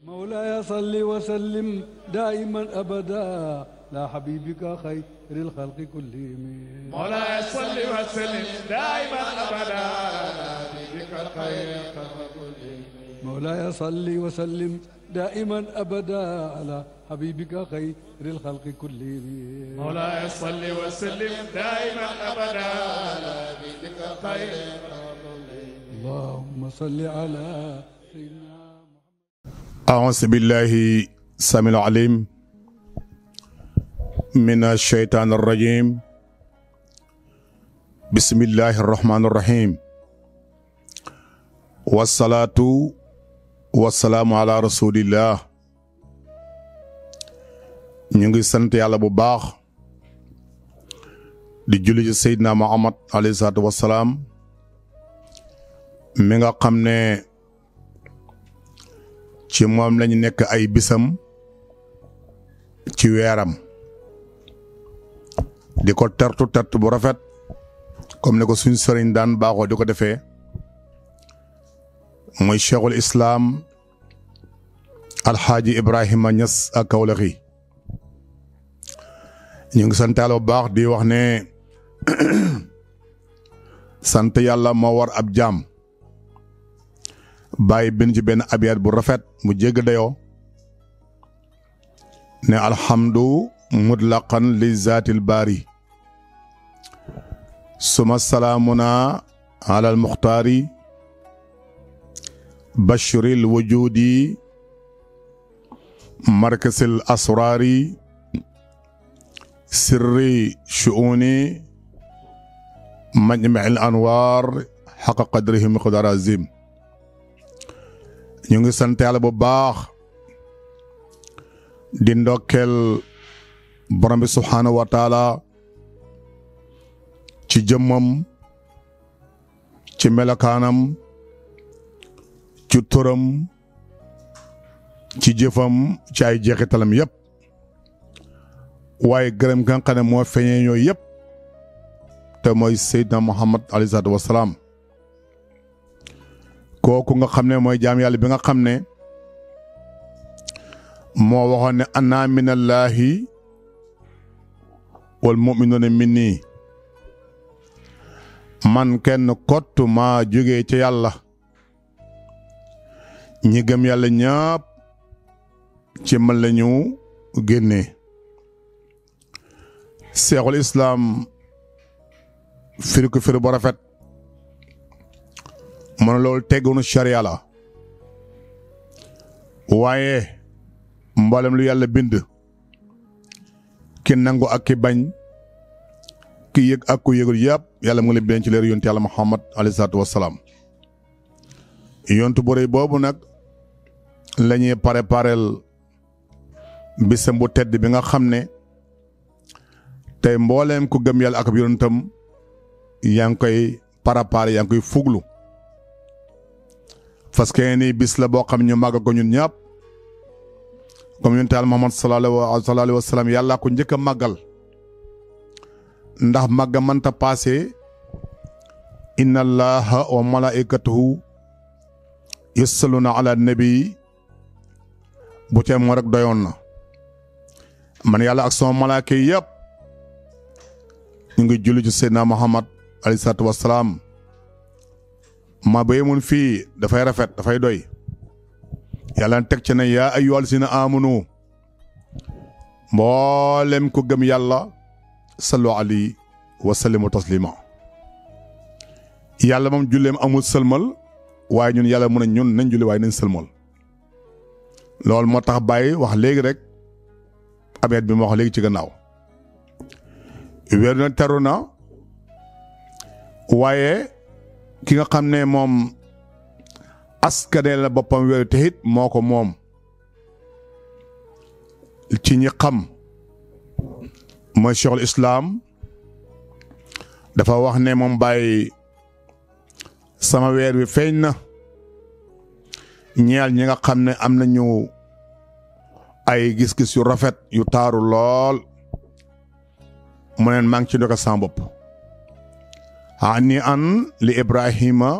مولاي صل وسلم دائما أبدا لا حبيبك خير الخلق كلهم. مولاي صل وسلم دائما أبدا لا حبيبك خير الخلق كلهم. مولاي صل وسلم دائما أبدا على حبيبك خير الخلق كلهم. مولاي صل وسلم دائما أبدا على حبيبك خير الخلق كلهم. اللهم صل على سيدنا أعوذ بالله السميع العليم من الشيطان الرجيم. بسم الله الرحمن الرحيم. والصلاة والسلام على رسول الله. ñu ngi sant yàlla bu baax di julli ci Seydina Muhammad alayhi salaatu wassalaam mi nga xam ne ci moom lañu nekk ay bisam ci weeram di ko tertu bu rafet comme ne ko suñ sëriñ daan baaxoo di ko defee mooy cheikhul islam alxaaji Ibrahima Niass ak Kawlaxi. ñu ngi sant yàlla bu baax di wax ne sant yàlla moo war ab jaam bàyyi bind ci benn abiyat bu rafet mu jégg dayoo ne alhamdu mutlaqan li zaatil baari suma salaamuna ala al muxtaari bashiril wujudi markasil asraari sirri shuuni majma'il anwaar xaqa qadrihi miqdaar azim. ñu ngi sant yàlla bu baax di ndokkeel borom bi subhaanahu wa taala ci jëmmam ci melokaanam ci turam ci jëfam ci ay jeexitalam yépp waaye gërëm nga xam ne moo feeñee ñooy yépp te mooy Seydina Muhammad alayhi salaatu wassalaam kooku nga xam ne mooy jaam yàlla bi nga xam ne moo waxoon ne ana minallahi wal mu'minuuna minni man kenn kott maa jógee ci yàlla ñi gëm yàlla ñëpp ci man la ñu génnee. seexul islaam firi ko firi bu rafet mu ne loolu teggoonu sharia la waaye mboolem lu yàlla bind ki nangu ak ki bañ ki yëg ak ku yëgul yëpp yàlla mu ngi leen bind ci leer yonent yàlla Muhammad alayhi salaatu wassalaam. yontu bu rëy boobu nag la ñuy préparel bisam bu tedd bi nga xam ne tey mbooleem ku gëm yàlla ak ab yonentam yaa ngi koy préparé yaa ngi koy fuglu parce que ni bis la boo xam ñu màgg ko ñun ñëpp comme yonent Yàlla Muhammad sallallahu alayhi wa sallam yàlla ko njëkk a màggal ndax màgga mënta paase inna allaha wa malaikatahu yusalluna ala nabi bu tee moo rek doyoon na man yàlla ak sama malaaka yi yëpp ñu ngi julli ci Seydina Muhammad alayhi salaatu wassalaam ma ba yemoon fii dafay rafet dafay doy yàlla teg ci ne yaa ayyuhal lazina aamanu mboolem ko gëm yàlla sallu alayhi wa sallimu taslima yàlla moom julleem amul sëlmal waaye ñun yàlla mun a ñun nañ julli waaye nañ sëlmal loolu moo tax bàyyi wax léegi rek abeet bi ma wax léegi ci gannaaw weer na teru na waaye ki nga xam ne moom askane la boppam weeru te it moo ko moom ci ñi xam mooy cheikhul islam dafa wax ne moom bàyyi sama weer wi feeñ na ñeel ñi nga xam ne am nañu ay gis-gis yu rafet yu taaru lool mu neen maa ngi ci ndoka sama bopp hani an li Ibrahima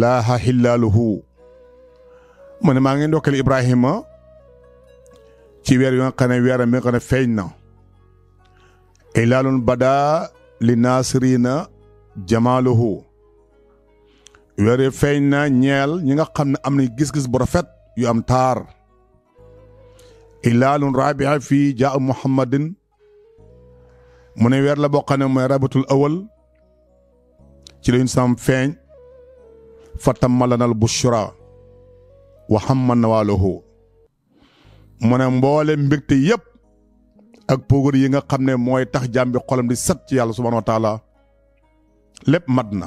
laaha xillaaluhu mu ne maa ngi ndokkeel Ibrahima ci weer yu nga xam ne weeram mi nga xam ne feeñ na ilaalun bada li naasirina jamaaluhu weer yi feeñ na ñeel ñi nga xam ne am na gis-gis bu rafet yu am taar ilaalun rabia fii jaa muhammadin mu ne weer la boo xam ne mooy rabatul awal ci la insaan feeñ fatamma lanal bushra wa hamma nawaaluhu mu ne mboole mbégte yëpp ak poogar yi nga xam ne mooy tax jaam bi xolam di set ci yàlla subhaanahu wa taala lépp mat na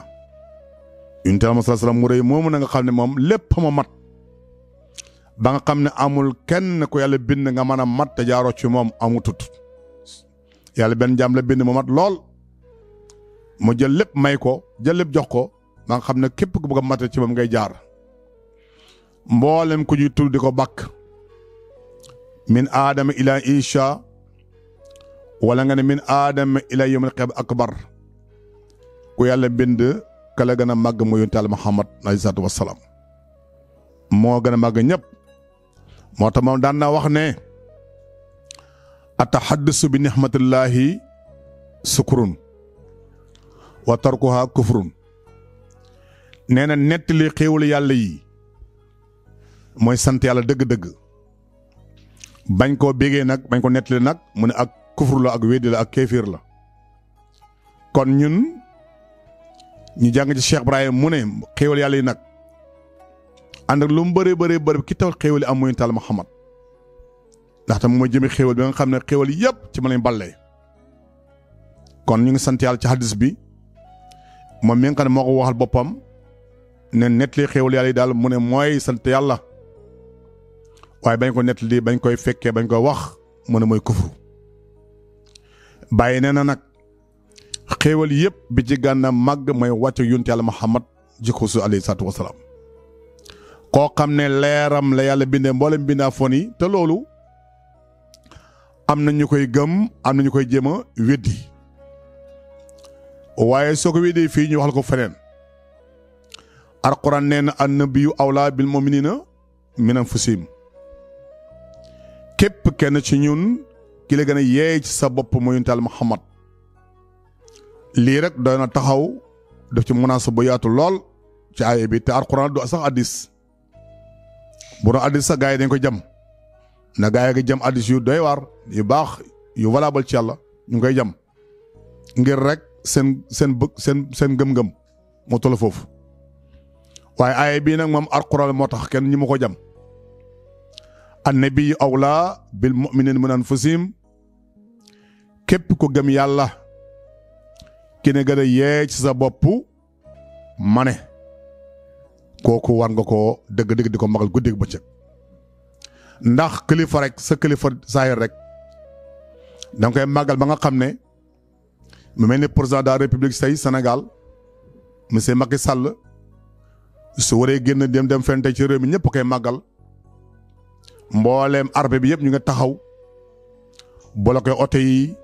yonent bi sallallahu alayhi wa sallam mu rëy moomu na nga xam ne moom lépp ma mat ba nga xam ne amul kenn ku yàlla bind nga mën a mat te jaaroo ci moom amutut yàlla benn jaam la bind mu mat lool mu jël lépp may ko jël lépp jox ko ba nga xam ne képp ku bëgg a mate ci moom ngay jaar mboolem ku ñuy tudd di ko bàkk min aadama ila isha wala nga ne min aadama ila yawmil qiyaama akbar ku yàlla bind ka la gën a màgg mu yonent Yàlla Muhammad alayhi salaatu wassalaam moo gën a màgg ñëpp moo tax moom daan na wax ne atahaddusu bi nihmatillahi sukrun wa tarkuha kufrun nee na nettali xéewalu yàlla yi mooy sant yàlla dëgg-dëgg bañ koo bégee nag bañ ko nettali nag mu ne ak kufru la ak weddi la ak kéefir la kon ñun ñu jàng ci Cheikh Ibrahim mu ne xéewal yàlla yi nag ànd ak lu mu bëree bëri ki taw xéewal yi am muy taal Muhammad ndaxte moom mooy jëmi xéewal bi nga xam ne xéewal yëpp ci ma lañ ballee kon ñu ngi sant yàlla ci hadis bi moom mi nga xam ne moo ko waxal boppam ne nettali xéewal yàlla yi daal mu ne mooy sant yàlla waaye bañ ko nettali bañ koy fekkee bañ koy wax mu ne mooy kufru bàyyi nee na nag xéewal yëpp bi ci gànna màgg mooy wàcc yonent yàlla Muhammad jikko su alayhi salaatu wasalaam koo xam ne leeram la yàlla bindee mboolem bindaa fon yi te loolu am na ñu koy gëm am na ñu koy jéem a weddi waaye soo ko weddee fii ñu wax la ko feneen alquran nee na annabiyyu awlaa bil mu'minina min anfusihim képp kenn ci ñun ki la gën a yeey ci sa bopp mooy yonent Yàlla Muhammad lii rek doy na taxaw def ci munaasa bu yaatu lool ci aaya bi te alquran du sax addis bu doon addis sax gaa yi dañ ko jam na gaa yi nga jam addis yu doy waar yu baax yu valable ci yàlla ñu ngi koy jam ngir rek seen gëm-gëm moo toll foofu waaye aaya bii nag moom alquran moo tax kenn ñi ma ko jam annabiyyu awlaa bil mu'minina min anfusihim képp ko gëm yàlla ki ne gën a yee ci sa bopp ma ne kooku war nga koo dëgg-dëgg di ko magal guddeeg bëccëg ndax kilifa rek sa kilifa saayir rek da nga koy màggal ba nga xam ne mu mel ni président de la république say Sénégal monsieur Macky Sall su waree génn dem fente ci réew mi ñëpp koy màggal mbooleem arbe bi yëpp ñu nga taxaw bloqué oto yi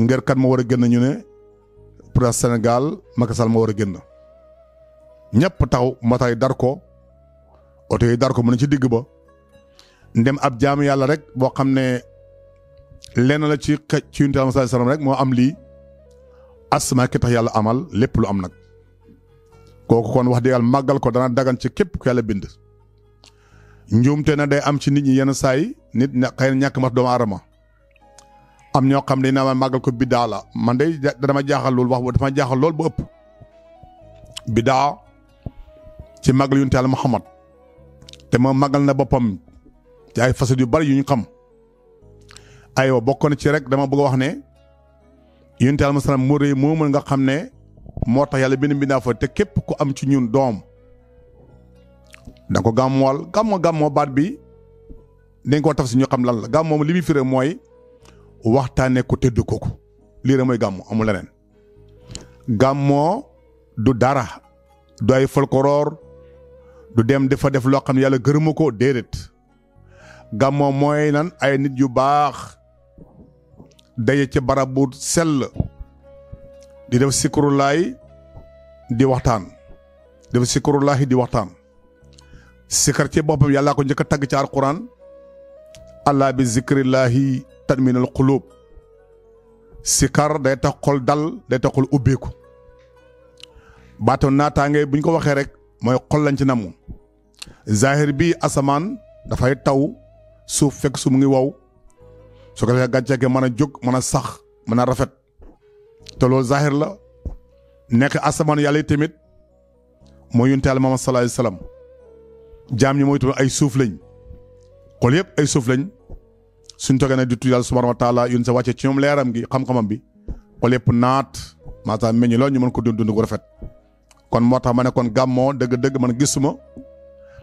ngir kat ma war a génn ñu ne président Sénégal Macky Sall ma war a génn ñëpp taxaw moto yi dar ko oto yi dar ko mu ne ci digg ba ndem ab jaamu yàlla rek boo xam ne lenn la ci yonent Yàlla sallallahu alayhi wasallam rek moo am lii asma ki tax yàlla amal lépp lu am nag kooku kon wax dëgg yàlla màggal ko dana dagan ci képp ku yàlla bind njuumte na day am ci nit ñi yenn saa yi nit xëy na ñàkk mat doomu aadama am ñoo xam ne naa ma màggal ko biddaa la man de dama jaaxal loolu wax dafa jaaxal lool bu ëpp biddaa ci màggal yonent Yàlla Muhammad te moom màggal na boppam ci ay facettes yu bari yu ñu xam aywa bokk na ci rek dama bëgg a wax ne yonent Yàlla salaam mu rëy moo mën nga xam ne moo tax yàlla benn mbindaa fa te képp ku am ci ñun doom da ko gàmmoo baat bi dañ koo taf si ñu xam lan la gàmmoo li muy firé mooy waxtaane ko tëdd kooku lii rek mooy gàmmoo amul leneen gàmmoo du dara du ay folklore du dem dafa def loo xam ne yàlla gërëma ko déedéet gàmmoo mooy nan ay nit yu baax daje ci barab bu sell di def sikrullaay di waxtaan sikar ci boppam yàllaa ko njëkk a tagg ci alquran allah bi zikrillahi tatminul qulub sikar day tax xol dal day tax xol ubbeeku baatu naataange bu ñu ko waxee rek mooy xol lañ ci namu zahir bi asamaan dafay taw suuf fekk su mu ngi wow su ko defee gàncax gi mën a jóg mën a sax mën a rafet te loolu zahir la nekk asamaan yàlla yi tamit mooy yonent Yàlla Muhammad sallallahu alayhi wasallam jaam ñi mooy tamit ay suuf lañ xol yëpp ay suuf lañ suñ toogee nag di tudd Yàlla subhanahu wa taala yun sa wàcce ci ñoom leeram gi xam-xamam bi xol yëpp naat maanaam meññ loolu ñu mën ko dund ko rafet kon moo tax ma ne kon gàmmoo dëgg-dëgg man gisuma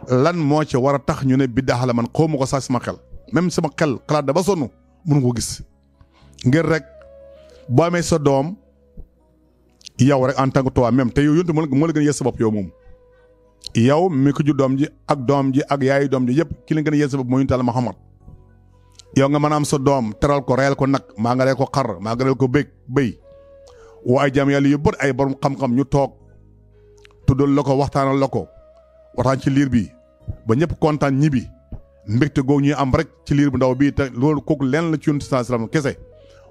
lan moo ci war a tax ñu ne biddaa la man xawma ko sax sama xel même sama xel xalaat da ba sonn mënu ko gis ngir rek boo amee sa doom yow rek en tant que toi même te yow yontu moo la gën a yées sa bopp yow moom yow mi ko ju doom ji ak yaayu doom ji yëpp ki la gën a yées sa bopp mooy yonent Yàlla Muhammad yow nga mën a am sa doom teral ko reyal ko nag maa nga rey ko xar maa nga rey ko bëy woo ay jaam yàlla yu bët ay borom xam-xam ñu toog tuddal la ko waxtaanal la ko waxtaan ci liir bi ba ñëpp kontaan ñibbi mbégte googu ñuy am rek ci liir bu ndaw bii te loolu kooku lenn la ci yonent sallallahu alayhi wasallam kese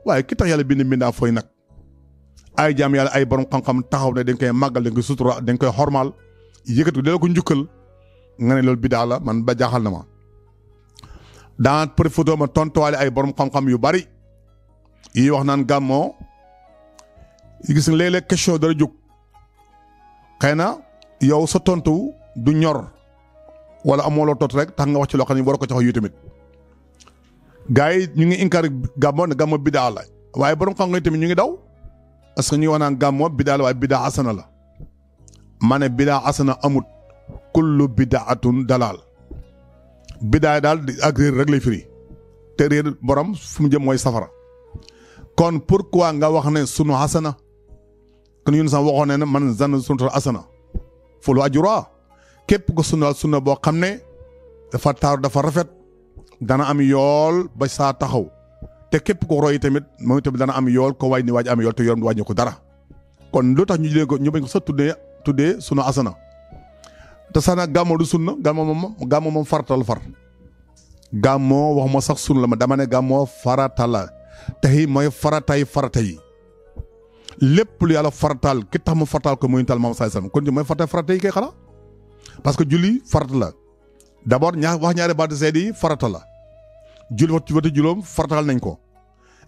waaye ki tax yàlla bind mbindaa fooy nag ay jaam yàlla ay borom xam-xam taxaw ne dañ koy màggal dañ koy sutura dañ koy xormaal yëkkati ko delloo ko njukkal nga ne loolu bidaa la man ba jaaxal na ma dans profité ma tontuwaale ay borom xam-xam yu bari yi wax naan gàmmoo gis nga léeg-léeg question dara jóg xëy na yow sa tontu du ñor wala amoo loo tontu rek tax nga wax ci loo xam ne war ko ci wax yu tamit gars yi ñu ngi inkaar gàmmoo ne gàmmoo bidaa la waaye borom xam nga tamit ñu ngi daw parce que ñu ngi wax naan gàmmoo bidaa la waaye bidaa asana la ma ne bidaa asana amut kullu bidaatun dalaal bidaay daal ak réer rek lay firi te réer borom fu mu jëm mooy safara kon pourquoi nga wax ne sunu asana kon ñun sax waxoon ne man zan sunu asana fulu ajura képp ko sunna boo xam ne dafa taaru dafa rafet dana am yool ba saa taxaw te képp ko roy tamit moom tamit dana am yool ko waaj ni waaj am yool te yoon wàññi ko dara kon lu tax ñu jëlee ko ñu bañ ko sa tuddee sunu asana te sax nag gàmmoo du sunna gàmmoo moom faratal far gàmmoo waxuma sax sunna la ma dama ne gàmmoo farata la tey mooy farata yi lépp lu yàlla farataal ki tax mu farataal ko muy tal moom sallallahu alayhi wasallam kon mooy farata yi kay xanaa parce que julli farata la d'abord wax ñaari baati seede yi farata la julli waxtu juróom farataal nañ ko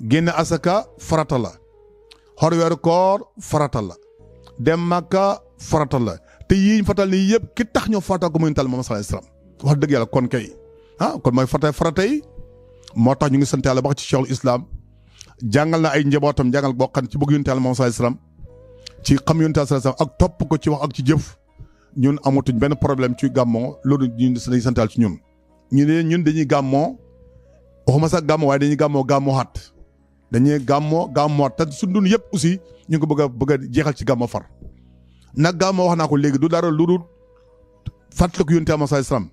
génne asaka farata la xor weeru koor farata la dem Makka farata la te yii fatal nii yëpp ki tax ñoo farataal ko muy tal moom sallallahu alayhi wasallam wax dëgg yàlla kon kay kon mooy farata yi moo tax ñu ngi sant yàlla ba ci Cheikhul Islam jàngal na ay njabootam jàngal boo xam ci bëgg yonent Yàlla moom sallallahu alayhi wasallam ci xam yonent Yàlla sallallahu alayhi wasallam ak topp ko ci wax ak ci jëf ñun amatuñ benn problème ci gàmmoo loolu ñun dañuy santal ci ñun ñun dañuy gàmmoo waxuma sax gàmmoo waaye dañuy gàmmoo xaat dañuy gàmmoo te suñ dund yëpp aussi ñu ngi ko bëgg a jeexal ci gàmmoo far nag gàmmoo wax naa ko léegi du dara lu dul fàttaliku yonent Yàlla sallallahu alayhi wasallam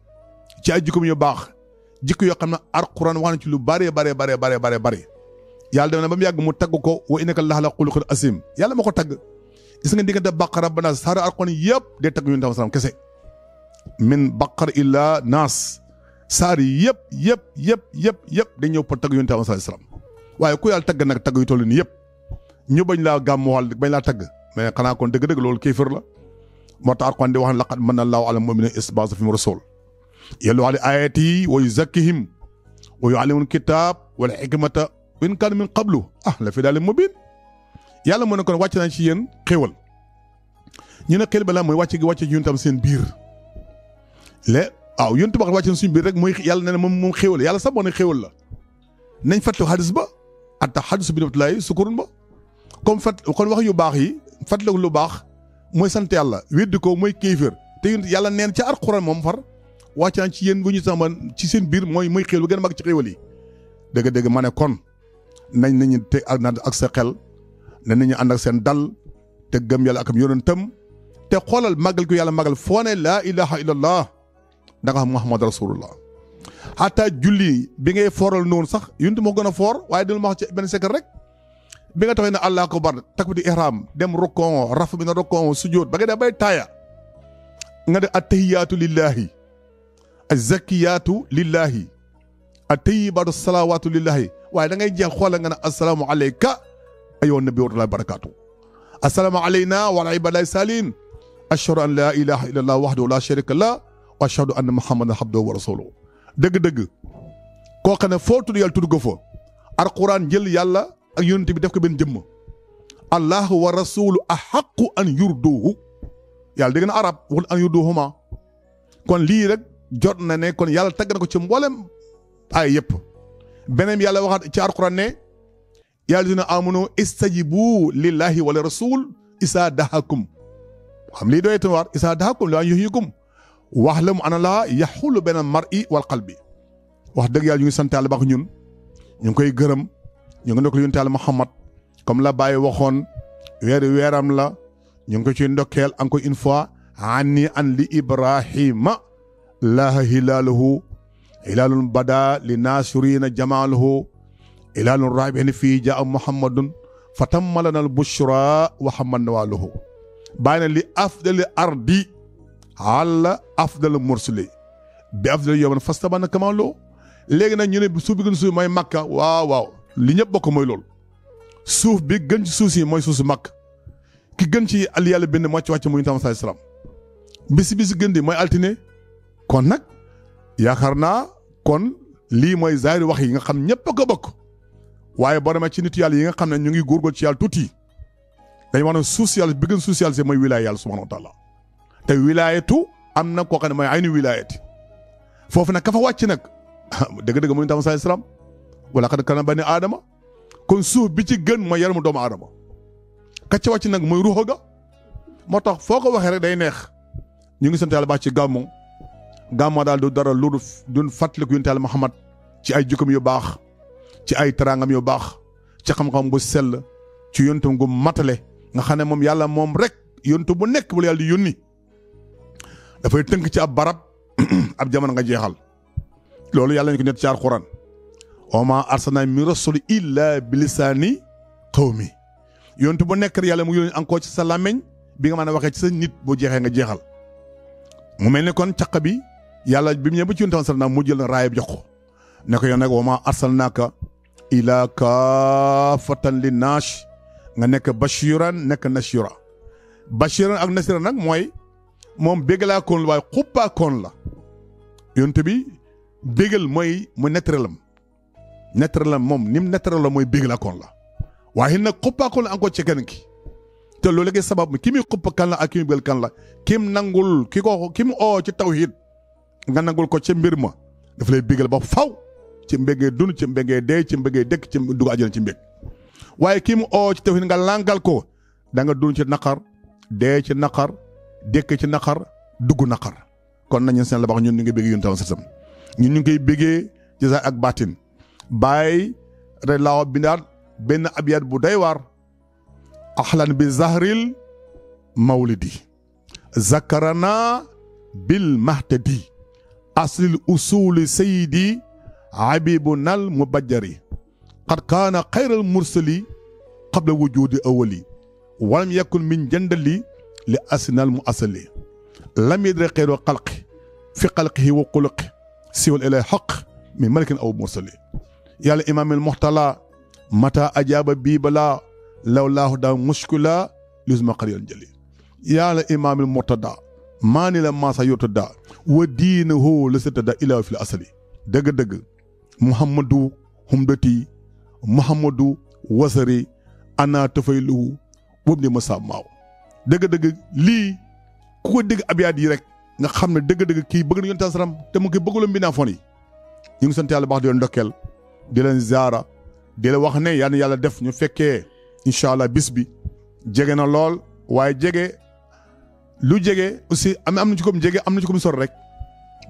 ci ay jikko yu baax jikko yoo xam ne Alxuraan wax na ci lu bare yàlla dem na ba mu yàgg mu tagg ko wa innaka la xuluqin asim yàlla ma ko tagg gis nga diggante baqara ba naas saara Alxuraan yëpp day tagg yonent sallam kese min baqara illa naas saar yi yëpp day ñëw pour tagg yonent sallam waaye ku yàlla tagg nag tagg yu toll nii yëpp ñu bañ laa gàmmuwal bañ laa tagg mais xanaa kon dëgg-dëgg loolu kéefër la moo tax Alxuraan di wax ne laqad manna Allaahu alal mu'miniina iz ba'atha fihim rasuul yatluu alayhim aayaatihi wa yuzakkihim wa yu'allimuhumul kitaaba wal hikmata wa in kaanu min qablu la fii daalin mubiin yàlla mu ne kon wàcc nañ ci yéen xéewal ñu ne xéewal ba la mooy wàcc ci ñun tam seen biir yéen tubaab wàcc na suñu biir rek mooy yàlla ne moom xéewal yàlla sax moo ne xéewal la nañ fàttali xadis ba atta xadisu bi ni'matillahi sukurun ba comme kon wax yu baax yi fàttaliku lu baax mooy sant yàlla weddi ko mooy kéefër te yàlla neen ca Alxuraan moom far wàcc nañ ci yéen bu ñu sama ci seen biir mooy xéewal bu gën a mag ci xéewal yi dëgg-dëgg ma ne kon nañ nañu te ak sa xel ne nañu ànd ak seen dal te gëm yàlla ak yonentam te xoolal màggal ko yàlla màggal foo ne laa ilaha illallah da nga xam Muhammad rasulullah xataa julli bi ngay fooral noonu sax yuntu moo gën a foor waaye dina ma wax ci benn secret rek bi nga taxee ne allah akbar takbiratul ihram dem rukon raf bi na rukon sujjóot ba nga def bay taaya nga def attahiyaatu lillahi azzakiyaatu lillahi at-tayyibaatu salawaatu lillahi waaye da ngay jeex xoola nga ne assalaamu alayka ayyuhan nabiyyu wa rahmatullahi wa barakaatu assalaamu alayna wa ala ibadillahi saalihin ashhadu an laa ilaha illa allah wahdahu la sharika lah wa ashhadu anna muhammadan abduhu wa rasuluhu dëgg-dëgg koo xam ne foo tudd yàlla tudd ko fa alquran jël yàlla ak yonent bi def ko benn jëmm allahu wa rasulu ahaqqu an yurduhu yàlla dégg na arab waxul an yurduhuma kon lii rek jot na ne kon yàlla tagg na ko ci mboolem ay yëpp beneen yàlla waxaat ci alquran ne yàlla dina amunu istajibu lillahi wa li rasul isa dahakum xam lii doy tamit isa dahakum li an yuhyikum wax la mu ana laa yaxulu benn mar'i wal qalbi wax dëgg yàlla ñu ngi sant yàlla baax ñun ñu ngi koy gërëm ñu ngi ndokkeel yonent yàlla Muhammad comme la Baye waxoon weeram la ñu ngi ko ciy ndokkeel encore une fois anni an li Ibrahima laaha hilaaluhu hilaalun bada li naasirina jamaaluhu hilaalun raabihin fii jaa Muhammadun fa tamma lana al bushra wa hamman nawaaluhu bàyyi na li afdali ardi ala afdal mursali bi afdal yawman fastabana kamalo léegi nag ñu ne suuf bi gën suuf mooy Makka waaw li ñëpp bokk mooy loolu suuf bi gën ci suuf si mooy suuf si Makka ki gën ci al yàlla bind moo ci wàcc muy tam sallallahu alayhi wasallam bisi gën di mooy altine kon nag yaakaar naa kon lii mooy zaahir wax yi nga xam ñëpp a ko bokk waaye boo demee ci nit yàlla yi nga xam ne ñu ngi góorgóorlu ci yàlla tuuti dañu wax ne suuf si yàlla bi gën suuf si yàlla si mooy wilaaya yàlla subhanahu wa taala te wilaayatu am na koo xam ne mooy aynu wilaayati foofu nag ka fa wàcc nag dëgg-dëgg mu tam sallallahu alayhi wasallam wala xad kana bani aadama kon suuf bi ci gën mooy yaramu doomu aadama ka ca wàcc nag mooy ruuxa ga moo tax foo ko waxee rek day neex ñu ngi sant yàlla baax ci gàmmu daal du dara lu dun fàttaliku yonent yàlla Muhammad ci ay jikkoom yu baax ci ay teraangam yu baax ci xam-xam bu sell ci yontum gu matale nga xam ne moom yàlla moom rek yontu bu nekk bu la yàlla di yónni dafay tënk ci ab barab ab jamono nga jeexal loolu yàlla ñu ko net ci alxuraan wa maa arsalnaa min rasuulin illaa bilisaani qawmi yontu bu nekk rek yàlla mu yónni encore ci sa làmmiñ bi nga mën a waxee ci sa nit boo jeexee nga jeexal mu mel ni kon caq bi yàlla bi mu ñëw ba ci yonent sallallahu mu jël raayab jox ko ne ko yow nag wa maa arsalnaaka illaa kaafatan linnaas nga nekk bashiran nekk nasiran bashiran ak nasiran nag mooy moom béggalaa koon la waaye xuppaa koon la yonent bi béggal mooy nettralam moom ni mu nettral la mooy béggalaa koon la waaye nag xuppaa koon la encore ci kenn ki te loolu léegi sabab ki muy xupp kan la ak ki muy bégal kan la kim nangul ki mu oo ci tawhid nga nangul ko ca mbir ma dafa lay bégal ba faw ci mbégee dund ci mbégee dee ci mbégee dëkk ci dugg àjjana ci mbég waaye ki mu oo ci tawhid nga làngal ko da nga dund ci naqar dee ci naqar dëkk ci naqar dugg naqar kon nañu seen la bax ñun ñu ngi béggee yun tam sasam ñun ñu ngi koy béggee ci sax ak baatin bàyyi rek laawa bindaat benn abiyat bu doy waar axlan bi zahril mawlidi zakarana bil mahtadi aslil usuli sayidi habibunal mubajjari qad kaana xayral mursali qabla wujudi awali walam yakun min jandali li asnal mu asali lam yadri xayru xalqi fi xalqihi wa xuluqi siwal ilay xaq min malikin aw mursali yàlla imaamil muxtala mata ajaaba bii balaa lawlaahu daa muskila lisma xariyal jëli yàlla imaamil murtada maa ni la maasa yotada wa diinahu la satada ilaa fil asali dëgg-dëgg muhammadu humdati muhammadu wasari ana tafayluhu boobu ne ma saa maaw dëgg-dëgg lii ku ko dégg abiyaat yi rek nga xam ne dëgg-dëgg kii bëgg na yonent saram te mu ngi bëggaloon mbindaa fon yi ñu ngi sant yàlla baax di leen ndokkeel di leen ziara di leen wax ne yal na yàlla def ñu fekkee incha allah bis bi jege na lool waaye jege lu jege aussi am na ci ko mu jege am na ci ko mu sor rek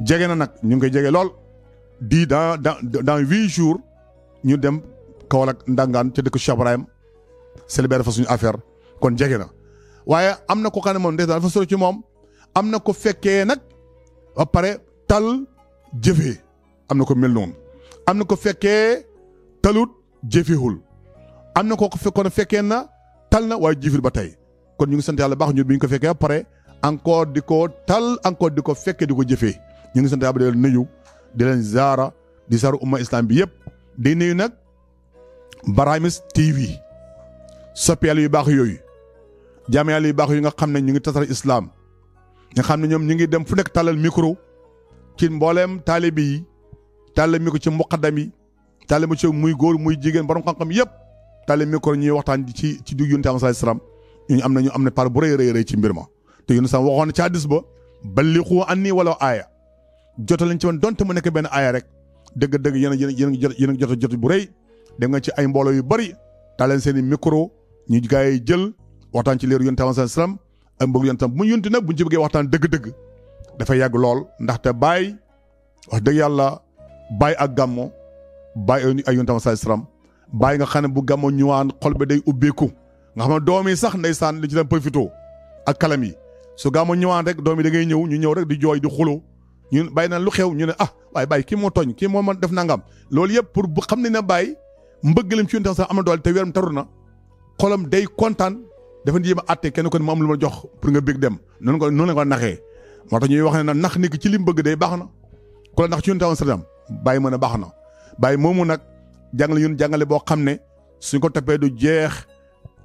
jege na nag ñu ngi koy jege lool di dans 8 jours ñu dem Kaolack Ndangaan ca dëkk Cheikh Ibrahim célébrer fa suñu affaire kon jege na waaye am na ko xam ne moom ndeysaan dafa sori ci moom am na ko fekkee nag ba pare tal jëfee am na ko mel noonu am na ko fekkee talut jëfewul am na ko fekkoon fekkee na tal na waaye jëfil ba tey kon ñu ngi sant yàlla baax ñun bi ñu ko fekkee ba pare encore di ko tal encore di ko fekkee di ko jëfee ñu ngi sant yàlla di leen nuyu di leen zaara di zaaru umma islam bi yëpp di nuyu nag Baramis TV soppi yàlla yu baax yooyu jaam yàlla yu baax yu nga xam ne ñu ngi tasar islam nga xam ne ñoom ñu ngi dem fu nekk tàllal micro ci mbooleem taalibe yi tàllal micro ci muqaddam yi tàllal micro muy góor muy jigéen borom xam-xam yëpp tàllal micro ñuy waxtaan ci dugg Yonent bi salaam ñu am na part bu rëy ci mbir ma te Yonent sax waxoon ci hadiis ba balliqu anni walaw aaya jotal lañ ci woon donte mu nekk benn aaya rek dëgg-dëgg yéen a jot bu rëy dem nga ci ay mbooloo yu bëri tàllal seen i micro ñu gaa yi jël waxtaan ci leeru Yonent bi salaam ak mbëgg Yonent bu ñu yonti nag bu ñu ci bëggee waxtaan dëgg-dëgg dafay yàgg lool ndaxte Baay wax dëgg yàlla Baay ak gàmmo Baay ay Yonent bi salaam Baay nga xam ne bu gàmmo ñëwaan xol bi day ubbeeku nga xam ne doom yi sax ndeysaan li ci dem profité ak kalam yi su gàmmo ñëwaan rek doom yi da ngay ñëw ñu ñëw rek di jooy di xulo ñun Baay naan lu xew ñu ne waaye Baay kii moo tooñ kii moo man def nangam loolu yëpp pour bu xam ne ne Baay mbëggalam ci Yonent sax am na doole te weeram taru na xolam day kontaan dafa jéem a àtte kenn ko ne mu am lu ma jox pour nga bég dem noonu la ko naxee moo tax ñuy wax ne na nax nit ki ci li mu bëgg day baax na ku la nax ci Yonent sallam Baay mën a baax na Baay moomu nag jàngale boo xam ne suñ ko toppee du jeex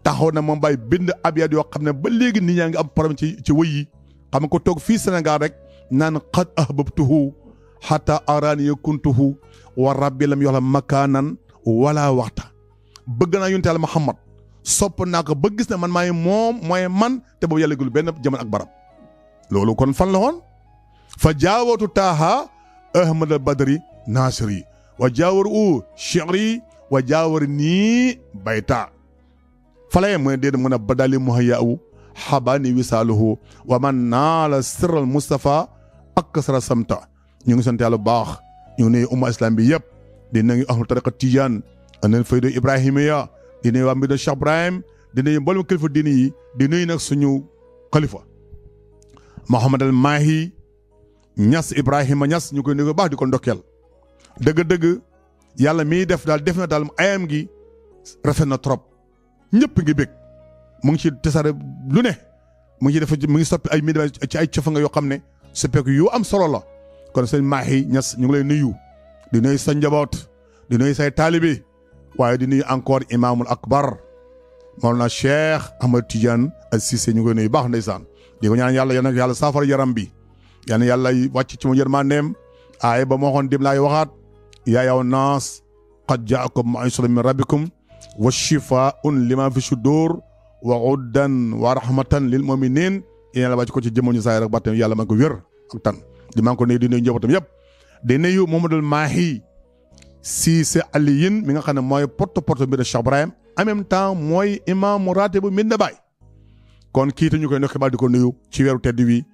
taxaw na moom Baay bind abyaat yoo xam ne ba léegi nit ñaa ngi am problème ci wëy yi xam nga ko toog fii Sénégal rek naan qad ahbabtuhu hatta arani kuntuhu wa rabbi lam yoxla makaanan wala waxta bëgg naa Yonent Yàlla Muhammad sopp naa ko ba gis ne man maay moom mooy man te boobu yàlla gul benn jamono ak barab loolu kon fan la woon fa jaawatu taaha ahmad al badri nasiri wa jaawar shi'ri wa jaawar nii bayta falaye mu ne déedéet mun a badali muhayyahu xabaani wisaaluhu wa man naala sirral Mustafa ak sara samta ñu ngi sant yàlla bu baax ñu ngi nuyu umma islam bi yëpp di nuyu ahlu tariqa tijaan anel fayda ibrahimiya di nuyu waa mbir Cheikh Ibrahim di nuyu mboolem kilifa diini yi di nuyu nag suñu xalifa Mouhamad al Mahi Niass Ibrahima Niass ñu koy nuyu baax di ko ndokkeel dëgg-dëgg yàlla miy def daal def na daal ayam gi rafet na trop ñëpp ngi bég mu ngi ci tasaare lu ne mu ngi ci def mu ngi soppi ay médias ci ay cofa nga yoo xam ne soppeeku yu am solo la kon sëñ Mahi Niass ñu ngi lay nuyu di nuyu sa njaboot di nuyu say taalibe waaye di nuyu encore imaamul akbar Mawlana Cheikh Ahmad Tidiane Al Cissé ñu ngi koy nuyu baax ndeysaan di ko ñaan yàlla yàlla saafara yaram bi yal na yàlla wàcc ci mu yërmandeem aaya ba moo xoon dim laay waxaat yaa ayyuhan naas qad jaakum maw'izatun min rabbikum wa shifaa'un lima fi sudur wa hudan wa rahmatan lil mu'minin yàlla wàcc ko ci jëmmoñu saay rek bàttam yàlla man ko wér ak tan di maa ngi ko nuyu di nuyu njabootam yëpp di nuyu Mouhamadul Mahi Cissé Aliyin mi nga xam ne mooy porte mbir Cheikh Ibrahim en même temps mooy imam ratib bu Medina Baye kon kii te ñu koy ndokkee baal di ko nuyu ci weeru tedd wi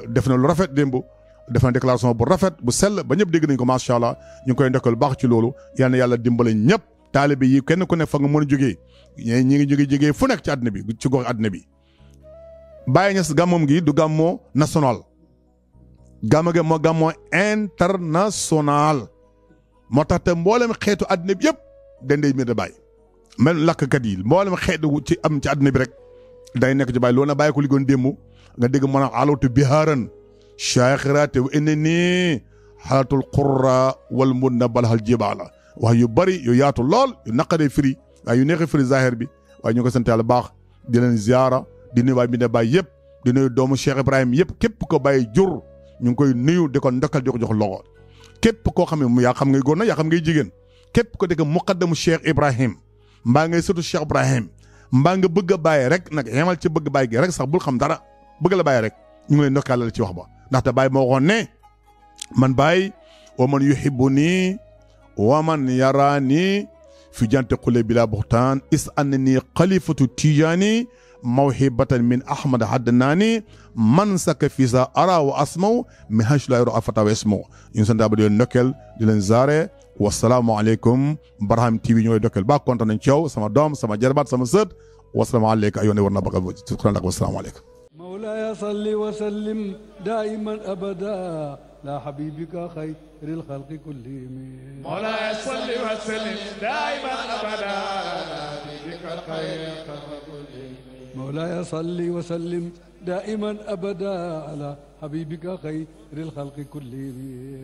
def na lu rafet démb def na déclaration bu rafet bu sell ba ñëpp dégg nañ ko macha allah ñu ngi koy ndokkal baax ci loolu yal na yàlla dimbale ñëpp taalibe yi kenn ku ne fa nga mën a jógee ñi ngi jógee fu nekk ci àddina bi ci gox àddina bi Baye Niass gàmmoom gi du gàmmoo national gàmmo gi moo gàmmoo international moo tax te mboolem xeetu àddina bi yëpp dendee Medina Baye mel lakkat yi mboolem xeetu ci am ci àddina bi rek day nekk ci Baye loolu na bàyyi ko liggoon démb nga dégg mën a alawtu bihaaran shaaxiraate wa inna nii xalatul qurra wal mun na balxal jibaala wax yu bëri yu yaatu lool yu naqaree firi waaye yu neexee firi zahir bi waaye ñu ko sant yàlla baax di leen ziara di nuyu waa Medina Baye yëpp di nuyu doomu Cheikh Ibrahim yëpp képp ko bàyyi jur ñu ngi koy nuyu di ko ndokkal di ko jox loxo képp koo xam ne yaa xam ngay góor na yaa xam ngay jigéen képp ko dégg muqaddamu Cheikh Ibrahim mbaa ngay sëtu Cheikh Ibrahim mbaa nga bëgg a bàyyi rek nag yemal ci bëgg bàyyi gi rek sax bul xam dara bëgg la bàyyi rek ñu ngi lay ndokkaalal ci wax ba ndaxte Baye moo waxoon ne man Baye wa man yuhibbuni wa man yarani fi jante xule bila buxtaan is annani xalifatu tijaani mawhibatan min ahmad haddanaani man saka fisa ara wa asmaw mi hashlayro afata wa ismaw ñu sant ba di leen ndokkeel di leen zaare wasalaamu aleykum Barham TV ñooy ndokkeel ba kontaan nañ ci yow sama doom sama jarbaat sama sët wasalaamu aleykum ay yoon war na bëgg shukran lak wasalaamu aleykum مولاي صل وسلم دائما ابدا لا حبيبك خير الخلق كلهم مولاي صل وسلم دائما ابدا لا حبيبك خير الخلق كلهم مولاي صل وسلم دائما أبدا على حبيبك خير الخلق كلهم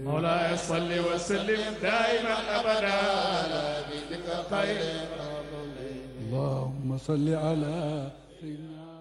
مولاي صل وسلم دائما أبدا على حبيبك خير. اللهم صل على سيدنا